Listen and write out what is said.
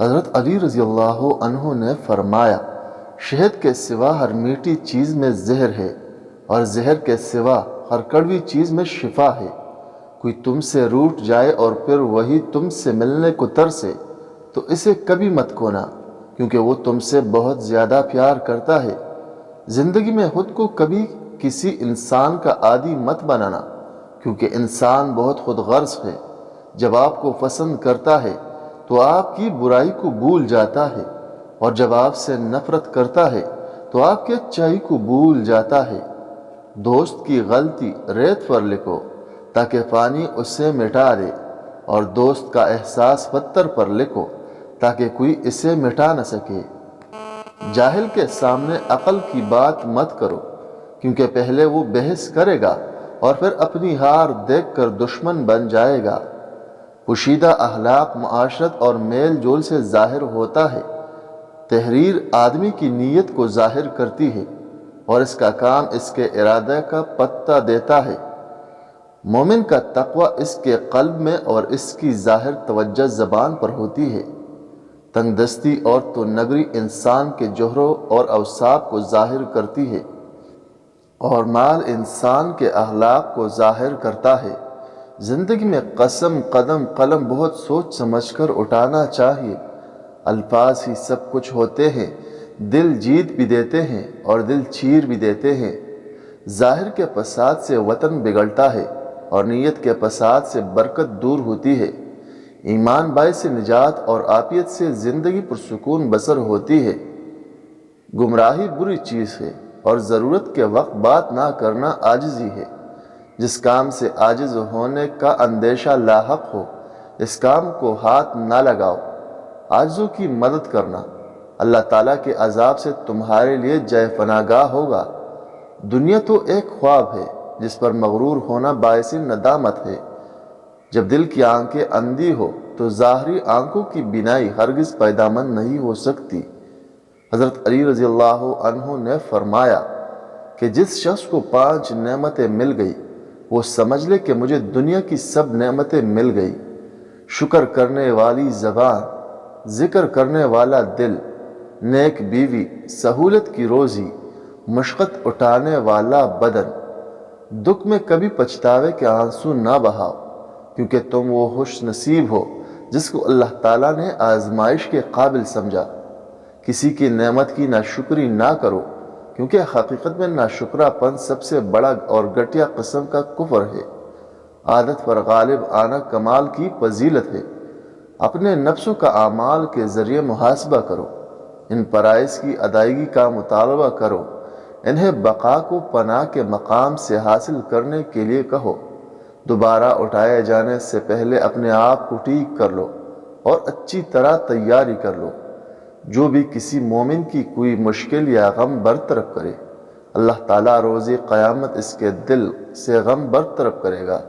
حضرت علی رضی اللہ عنہ نے فرمایا، شہد کے سوا ہر میٹھی چیز میں زہر ہے اور زہر کے سوا ہر کڑوی چیز میں شفا ہے۔ کوئی تم سے روٹھ جائے اور پھر وہی تم سے ملنے کو ترسے تو اسے کبھی مت کھونا، کیونکہ وہ تم سے بہت زیادہ پیار کرتا ہے۔ زندگی میں خود کو کبھی کسی انسان کا عادی مت بنانا، کیونکہ انسان بہت خود غرض ہے۔ جب آپ کو پسند کرتا ہے تو آپ کی برائی کو بھول جاتا ہے، اور جب آپ سے نفرت کرتا ہے تو آپ کی اچائی کو بھول جاتا ہے۔ دوست کی غلطی ریت پر لکھو تاکہ پانی اسے مٹا دے، اور دوست کا احساس پتھر پر لکھو تاکہ کوئی اسے مٹا نہ سکے۔ جاہل کے سامنے عقل کی بات مت کرو، کیونکہ پہلے وہ بحث کرے گا اور پھر اپنی ہار دیکھ کر دشمن بن جائے گا۔ پوشیدہ اخلاق معاشرت اور میل جول سے ظاہر ہوتا ہے۔ تحریر آدمی کی نیت کو ظاہر کرتی ہے، اور اس کا کام اس کے ارادے کا پتہ دیتا ہے۔ مومن کا تقوی اس کے قلب میں اور اس کی ظاہر توجہ زبان پر ہوتی ہے۔ تنگ دستی اور تو نگری انسان کے جوہروں اور اوصاف کو ظاہر کرتی ہے، اور مال انسان کے اخلاق کو ظاہر کرتا ہے۔ زندگی میں قسم قدم قلم بہت سوچ سمجھ کر اٹھانا چاہیے۔ الفاظ ہی سب کچھ ہوتے ہیں، دل جیت بھی دیتے ہیں اور دل چیر بھی دیتے ہیں۔ ظاہر کے فساد سے وطن بگڑتا ہے، اور نیت کے فساد سے برکت دور ہوتی ہے۔ ایمان باعث نجات اور عافیت سے زندگی پرسکون بسر ہوتی ہے۔ گمراہی بری چیز ہے، اور ضرورت کے وقت بات نہ کرنا عاجزی ہے۔ جس کام سے عاجز ہونے کا اندیشہ لاحق ہو، اس کام کو ہاتھ نہ لگاؤ۔ عاجزوں کی مدد کرنا اللہ تعالیٰ کے عذاب سے تمہارے لیے جائے پناہ گاہ ہوگا۔ دنیا تو ایک خواب ہے جس پر مغرور ہونا باعث ندامت ہے۔ جب دل کی آنکھیں اندھی ہو تو ظاہری آنکھوں کی بینائی ہرگز پیدامند نہیں ہو سکتی۔ حضرت علی رضی اللہ عنہ نے فرمایا کہ جس شخص کو 5 نعمتیں مل گئی وہ سمجھ لے کہ مجھے دنیا کی سب نعمتیں مل گئی۔ شکر کرنے والی زبان، ذکر کرنے والا دل، نیک بیوی، سہولت کی روزی، مشقت اٹھانے والا بدن۔ دکھ میں کبھی پچھتاوے کے آنسو نہ بہاؤ، کیونکہ تم وہ خوش نصیب ہو جس کو اللہ تعالیٰ نے آزمائش کے قابل سمجھا۔ کسی کی نعمت کی ناشکری نہ کرو، کیونکہ حقیقت میں ناشکرا پن سب سے بڑا اور گھٹیا قسم کا کفر ہے۔ عادت پر غالب آنا کمال کی فضیلت ہے۔ اپنے نفسوں کا اعمال کے ذریعے محاسبہ کرو، ان فرائض کی ادائیگی کا مطالبہ کرو، انہیں بقا کو پناہ کے مقام سے حاصل کرنے کے لیے کہو۔ دوبارہ اٹھائے جانے سے پہلے اپنے آپ کو ٹھیک کر لو اور اچھی طرح تیاری کر لو۔ جو بھی کسی مومن کی کوئی مشکل یا غم برطرف کرے، اللہ تعالیٰ روز قیامت اس کے دل سے غم برطرف کرے گا۔